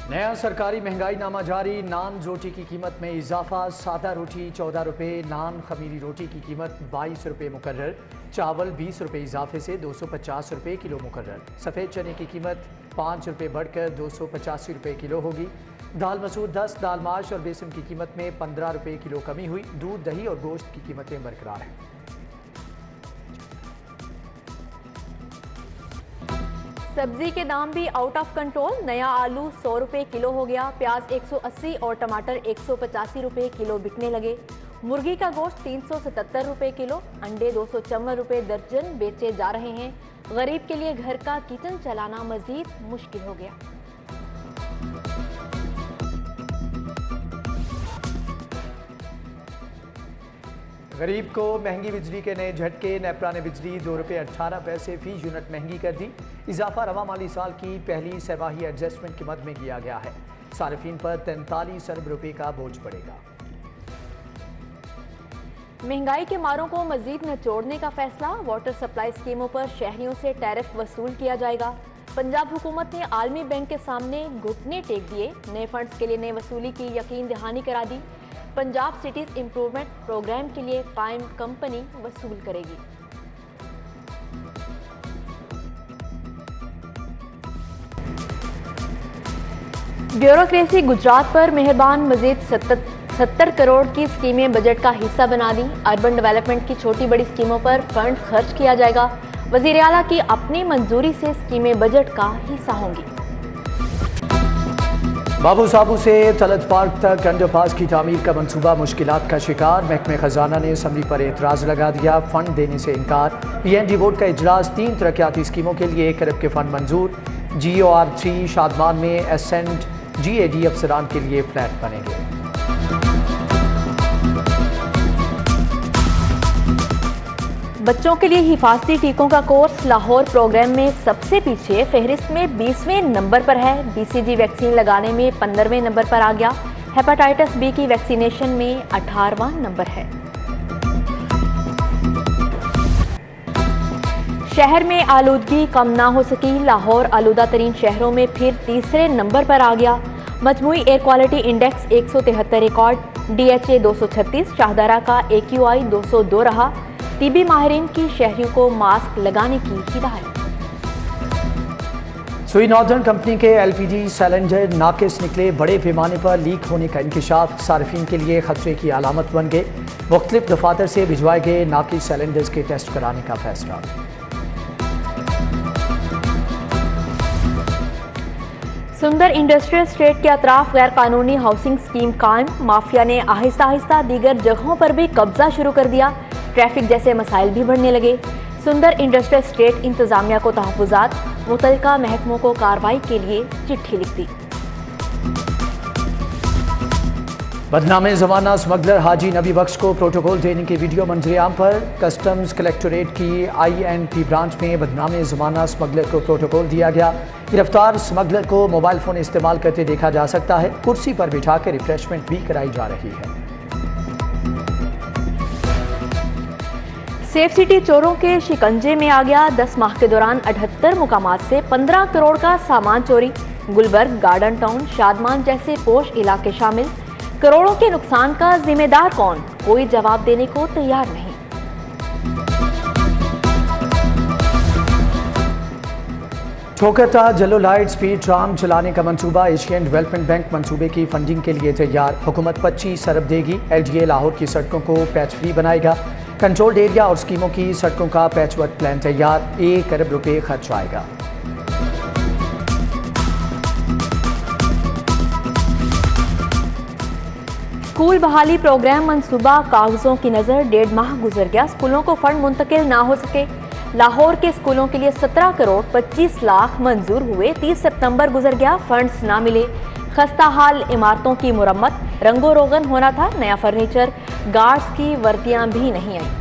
नया सरकारी महंगाई नामा जारी। नान रोटी की कीमत में इजाफा। सादा रोटी 14 रुपये, नान खमीरी रोटी की कीमत 22 रुपये मुकर्रर। चावल 20 रुपये इजाफे से 250 रुपये किलो मुकर्रर। सफ़ेद चने की कीमत 5 रुपये बढ़कर 285 रुपये किलो होगी। दाल मसूर 10, दाल माश और बेसन की कीमत में 15 रुपये किलो कमी हुई। दूध, दही और गोश्त की कीमतें बरकरार हैं। सब्जी के दाम भी आउट ऑफ कंट्रोल। नया आलू 100 रुपये किलो हो गया, प्याज 180 और टमाटर 185 रुपये किलो बिकने लगे। मुर्गी का गोश्त 377 रुपये किलो, अंडे 254 रुपये दर्जन बेचे जा रहे हैं। गरीब के लिए घर का किचन चलाना मजीद मुश्किल हो गया। गरीब को महंगी बिजली के नए झटके। नेपरा ने बिजली 2 रुपये 18 पैसे फी यूनिट महंगी कर दी। इजाफा रवा माली साल की पहली सरमाही एडजस्टमेंट की मद में किया गया है। सारिफीन पर 43 अरब रुपए का बोझ पड़ेगा। महंगाई के मारों को मजीद निचोड़ने का फैसला। वाटर सप्लाई स्कीमों पर शहरियों से टैरिफ वसूल किया जाएगा। पंजाब हुकूमत ने आलमी बैंक के सामने घुटने टेक दिए। नए फंड्स के लिए नई वसूली की यकीन दहानी करा दी। पंजाब सिटीज इंप्रूवमेंट प्रोग्राम के लिए कायम कंपनी वसूल करेगी। ब्यूरोक्रेसी गुजरात पर मेहरबान। मजीद 70 करोड़ की स्कीमें बजट का हिस्सा बना दी। अर्बन डेवलपमेंट की छोटी बड़ी स्कीमों पर फंड खर्च किया जाएगा। वजीर आला की अपनी मंजूरी से स्कीमें बजट का हिस्सा होंगी। बाबू साबू से तलत पार्क तक अंडरपास की तामीर का मंसूबा मुश्किलात का शिकार। महकमे खजाना ने असम्बली पर एतराज़ लगा दिया। फंड देने से इनकार। PNG बोर्ड का इजलास। 3 तरक्याती स्कीमों के लिए 1 अरब के फंड मंजूर। GOR3 शादमान में एसेंट GAD अफसरान के लिए फ्लैट बनेंगे। बच्चों के लिए हिफाजती टीकों का कोर्स लाहौर प्रोग्राम में सबसे पीछे। फहरिस्त में 20वें नंबर पर है। BCG वैक्सीन लगाने में 15वें नंबर पर आ गया। हेपेटाइटिस B की वैक्सीनेशन में 18वां नंबर है। शहर में आलूदगी कम ना हो सकी। लाहौर आलूदा तरीन शहरों में फिर तीसरे नंबर पर आ गया। मजमूई air quality index 173 record. DHA 236। Shahdara का AQI 202 रहा। TB माहिरीन की शहरियों को मास्क लगाने की हिदायत। सुई नॉर्दर्न कंपनी के LPG सिलेंडर नाकिस निकले। बड़े पैमाने पर लीक होने का इंकशाफ सार्फिन के लिए खतरे की अलामत बन गए। मुख्तलिफ दफातर से भिजवाए गए नाकिस सिलेंडर्स के टेस्ट कराने का फैसला। सुंदर इंडस्ट्रियल स्टेट के अतराफ गैर कानूनी हाउसिंग स्कीम कायम। माफिया ने आहिस्ता आहिस्ता दीगर जगहों पर भी कब्जा शुरू कर दिया। ट्रैफिक जैसे मसाइल भी बढ़ने लगे। सुंदर इंडस्ट्रियल स्टेट इंतजामिया को तहफ़्फ़ुज़ात। मुतल्लिका महकमों को कार्रवाई के लिए चिट्ठी लिख दी। बदनामे ज़माना स्मगलर हाजी नबी बख्श को प्रोटोकॉल देने की वीडियो मंजरेआम पर। कस्टम्स कलेक्टोरेट की INP ब्रांच में बदनामे ज़माना स्मगलर को प्रोटोकॉल दिया गया। गिरफ्तार स्मगलर को मोबाइल फ़ोन इस्तेमाल करते देखा जा सकता है। कुर्सी पर बिठाकर रिफ्रेशमेंट भी कराई जा रही है। सेफ सिटी चोरों के शिकंजे में आ गया। 10 माह के दौरान 78 मुकामात से 15 करोड़ का सामान चोरी। गुलबर्ग, गार्डन टाउन, शादमान जैसे पोश इलाके शामिल। करोड़ों के नुकसान का जिम्मेदार कौन? कोई जवाब देने को तैयार नहीं। ठोकरता जलो लाइट स्पीड ट्राम चलाने का मंसूबा। एशियन डेवलपमेंट बैंक मंसूबे की फंडिंग के लिए तैयार। हुकूमत 25 अरब देगी। LGA लाहौर की सड़कों को पैच फ्री बनाएगा। कंट्रोल्ड एरिया और स्कीमों की सड़कों का पैचवर्क प्लान तैयार। 1 अरब रुपए खर्च आएगा। स्कूल बहाली प्रोग्राम मंसूबा कागजों की नज़र। 1.5 माह गुजर गया, स्कूलों को फंड मुंतकिल ना हो सके। लाहौर के स्कूलों के लिए 17 करोड़ 25 लाख मंजूर हुए। 30 सितंबर गुजर गया, फंड्स ना मिले। खस्ता हाल इमारतों की मुरम्मत। रंगो रोगन होना था नया फर्नीचर। गार्ड्स की वर्दियां भी नहीं आई।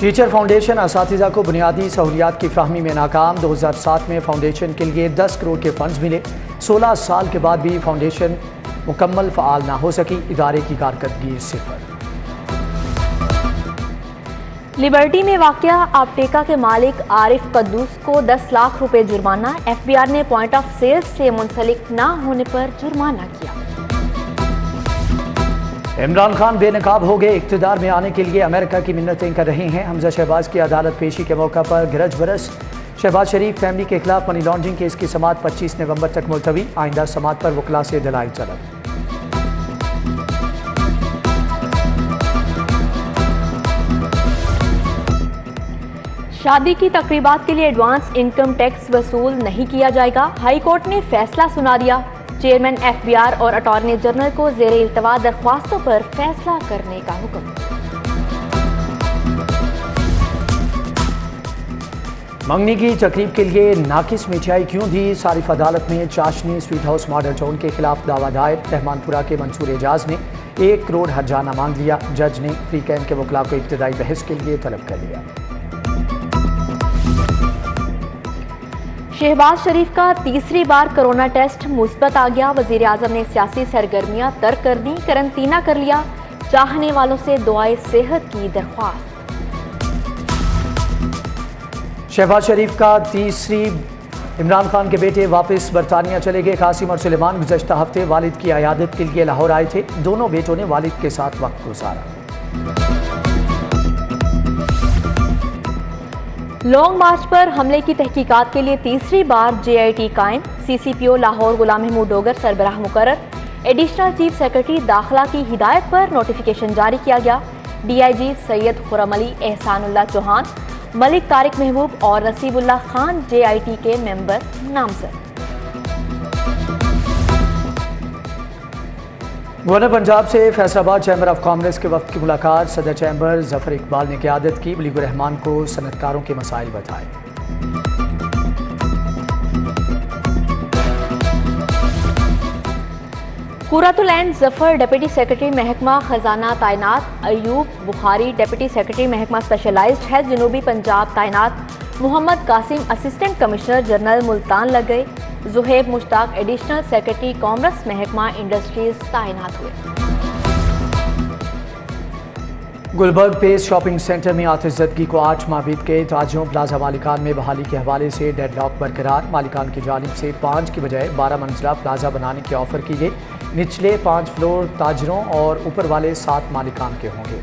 टीचर फाउंडेशन असातिज़ा को बुनियादी सहूलियात की फ्राहमी में नाकाम। 2007 में फाउंडेशन के लिए 10 करोड़ के फंड्स मिले। 16 साल के बाद भी फाउंडेशन मुकम्मल फ़ाल ना हो सकी। इदारे की कारकर्दगी 0। लिबर्टी में वाक़या आपटेका के मालिक आरिफ कद्दूस को 10 लाख रुपए जुर्माना। एफबीआर ने पॉइंट ऑफ सेल्स से मुंसलिक न होने पर जुर्माना किया। इमरान खान बेनकाब हो गए, इक़्तिदार में आने के लिए अमेरिका की मिन्नतें कर रहे हैं। हमजा शहबाज की अदालत पेशी के मौका पर गरज बरस। शहबाज शरीफ फैमिली के खिलाफ मनी लॉन्ड्रिंग केस की समाअत 25 नवंबर तक मुलतवी। आइंदा समाअत पर वकला से दलाइल तलब। शादी की तकरीबात के लिए एडवांस इनकम टैक्स वसूल नहीं किया जाएगा। हाई कोर्ट ने फैसला सुना दिया। चेयरमैन एफबीआर और अटॉर्नी जनरल को ज़ेरे इल्तवा दरख्वास्तों पर फैसला करने का हुक्म। मंगनी की तकरीब के लिए नाकिस मिठाई क्यों दी? सारिफ अदालत में चाशनी स्वीट हाउस मॉडल टाउन के खिलाफ दावा दायर। रहमानपुरा के मंसूर एजाज ने 1 करोड़ हर्जाना मांग लिया। जज ने फ्री कैंप के वकला को इब्तदाई बहस के लिए तलब कर लिया। शहबाज शरीफ का तीसरी बार कोरोना टेस्ट मुस्बत आ गया। वजीर आजम ने सियासी सरगर्मियां तर्क कर दी, करंतना कर लिया। चाहने वालों से दुआए सेहत की दरख्वास्त। शहबाज शरीफ का तीसरी इमरान खान के बेटे वापस बरतानिया चले गए। कासिम और सुलेमान गुज़श्ता हफ्ते वालिद की अयादत के लिए लाहौर आए थे। दोनों बेटों ने वालिद के साथ वक्त गुजारा। लॉन्ग मार्च पर हमले की तहकीकात के लिए तीसरी बार JIT कायम। CCPO लाहौर गुलाम महमूद डोगर सरबराह मुकर्रर। एडिशनल चीफ सेक्रेटरी दाखिला की हिदायत पर नोटिफिकेशन जारी किया गया। DIG सैयद खुर्रम अली, एहसानुल्लाह चौहान, मलिक तारिक महबूब और नसीबुल्लाह खान JIT के मेंबर नामजद। गवर्नर पंजाब से फैसलाबाद चैम्बर ऑफ कॉमर्स के वक्त की मुलाकात। सदर चैम्बर जफर इकबाल ने क़यादत की। वलीगुर रहमान को सनतकारों के मसाइल बताए। कुर्रतुल ऐन जफर डिप्टी सेक्रेटरी महकमा खजाना तैनात। अयूब बुखारी डिप्टी सेक्रेटरी महकमा स्पेशलाइज्ड हेल्थ जनूबी पंजाब तैनात। Mohammad Qasim assistant commissioner general Multan लग गए। Zuhaib Mushtaq additional secretary commerce महकमा इंडस्ट्रीज तैनात हुए। गुलबर्ग पेस शॉपिंग सेंटर में आतिशज़दगी को 8 माह बीत गए। ताजिरों प्लाजा मालिकान में बहाली के हवाले से डेडलॉक बरकरार। मालिकान की जानिब से 5 की बजाय 12 मंजिला प्लाजा बनाने की ऑफर की गई। निचले 5 फ्लोर ताजिरों और ऊपर वाले 7 मालिकान के होंगे।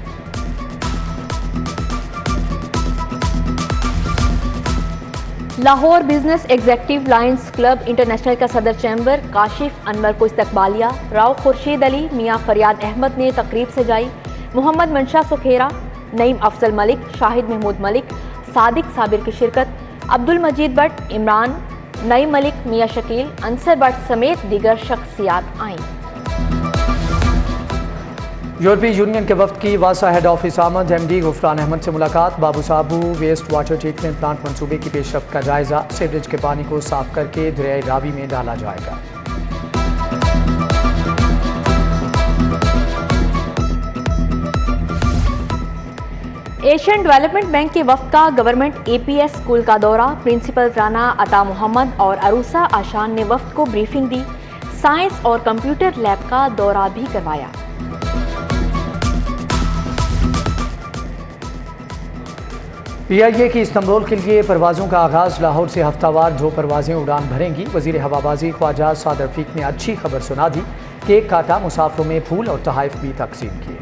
Lahore business executive Lions club international का सदर चैम्बर काशिफ अनवर को इस्तकबालिया। राव खुर्शीद अली, मियाँ फरियाद अहमद ने तकरीब सजाई। मोहम्मद मंशा सुखेरा, नईम अफजल मलिक, शाहिद महमूद मलिक, सादिक साबिर की शिरकत। अब्दुल मजीद भट्ट, इमरान, नईम मलिक, मियाँ शकील, अंसर भट्ट समेत दीगर शख्सियात आईं। यूरोपीय यूनियन के वक्त की वासा हेड ऑफिस आमद। MD गुफरान अहमद से मुलाकात। बाबू साबू वेस्ट वाटर ट्रीटमेंट प्लांट मंसूबे की पेशरफ्त का जायजा। सीवरेज के पानी को साफ करके दरियाई रावी में डाला जाएगा। एशियन डेवलपमेंट बैंक के वक्त का गवर्नमेंट APS स्कूल का दौरा। प्रिंसिपल राना अता मोहम्मद और अरूसा आशान ने वक्त को ब्रीफिंग दी। साइंस और कंप्यूटर लैब का दौरा भी करवाया। PIA की इस्तांबुल के लिए परवाज़ों का आगाज़। लाहौर से हफ्तावार 2 परवाज़ें उड़ान भरेंगी। वज़ीर हवाबाजी ख्वाजा साद रफ़ीक ने अच्छी खबर सुना दी। केक काटा, मुसाफिरों में फूल और तोहफ़े भी तकसीम किए।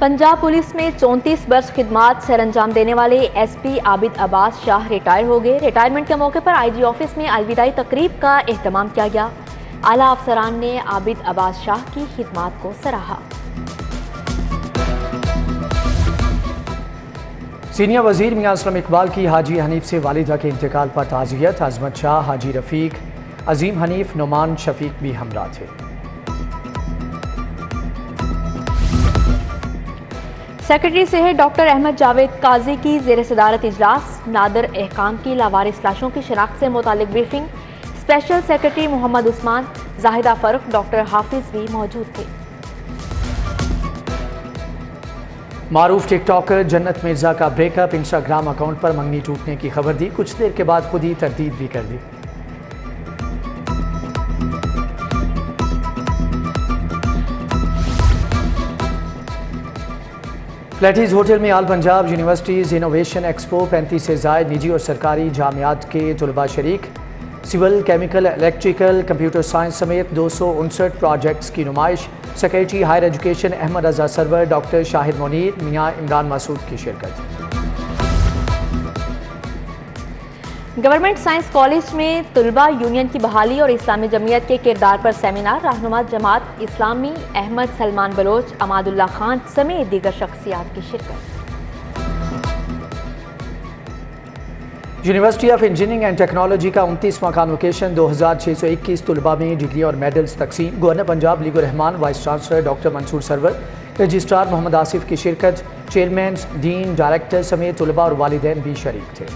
पंजाब पुलिस में 34 वर्ष खिदमात सरअंजाम देने वाले SP आबिद अब्बास शाह रिटायर हो गए। रिटायरमेंट के मौके पर IG ऑफिस में अलविदाई तकरीब का एहतमाम किया गया। आला अफसरान ने आबिद अब्बास शाह की खिदमात को सराहा। सीनियर वजीर मियां असलम इकबाल की हाजी हनीफ से वालिदा के इंतकाल पर ताज़ियत। अजमत शाह, हाजी रफ़ीक, अजीम हनीफ, नुमान शफीक भी हमरा थे। सेक्रेटरी सेहत डॉक्टर अहमद जावेद काजी की ज़ेर सदारत इजलास। नादर अहकाम की लावारिस लाशों की शनाख्त से मुतालिक briefing. Special secretary Mohammad Usman, Zahida Farukh, doctor Hafiz भी मौजूद थे। मारूफ टिकटॉकर जन्नत मिर्जा का ब्रेकअप। इंस्टाग्राम अकाउंट पर मंगनी टूटने की खबर दी। कुछ देर के बाद खुद ही तरदीद भी कर दी। प्लेटीज होटल में आल पंजाब यूनिवर्सिटीज़ इनोवेशन एक्सपो 35 से ज़ायद निजी और सरकारी जामियात के तलबा शरीक। Civil, chemical, electrical, computer science समेत 259 प्रोजेक्ट्स की नुमाइश। Secretary higher education Ahmad Raza Sarwar, doctor Shahid Munir, Mian Imran Masood की शिरकत। गवर्नमेंट साइंस कॉलेज में तलबा यूनियन की बहाली और इस्लामी जमीयत के किरदार पर सेमिनार। रहनुमा जमात इस्लामी अहमद सलमान बलोच, अमादुल्ला खान समेत दीगर शख्सियात की शिरकत। University of engineering and technology का 29वां कॉन्वोकेशन 2621 तलबा में डिग्री और मेडल्स तकसीम। गवर्नर पंजाब लीगुर Rehman, vice chancellor doctor Mansoor Sarwar, registrar Mohammad Asif की शिरकत। चेयरमैन, डीन, डायरेक्टर समेत तलबा और वालिदैन भी शरीक थे।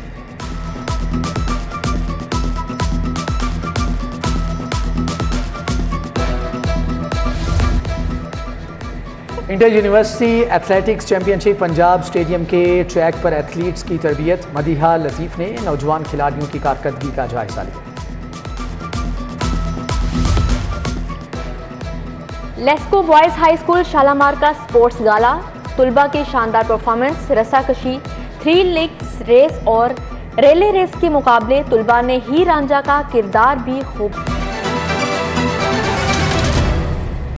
Inter university athletics championship Punjab stadium के ट्रैक पर एथलीट्स की तरबियत। मदीहा लतीफ़ ने नौजवान खिलाड़ियों की कारकर्दगी का जायजा लिया। LESCO boys high school Shalamar का स्पोर्ट्स गाला। तुलबा की शानदार परफॉर्मेंस, रस्साकशी, 3 लेग्स रेस और रेले रेस के मुकाबले। तुलबा ने हीर रांझा का किरदार भी खूब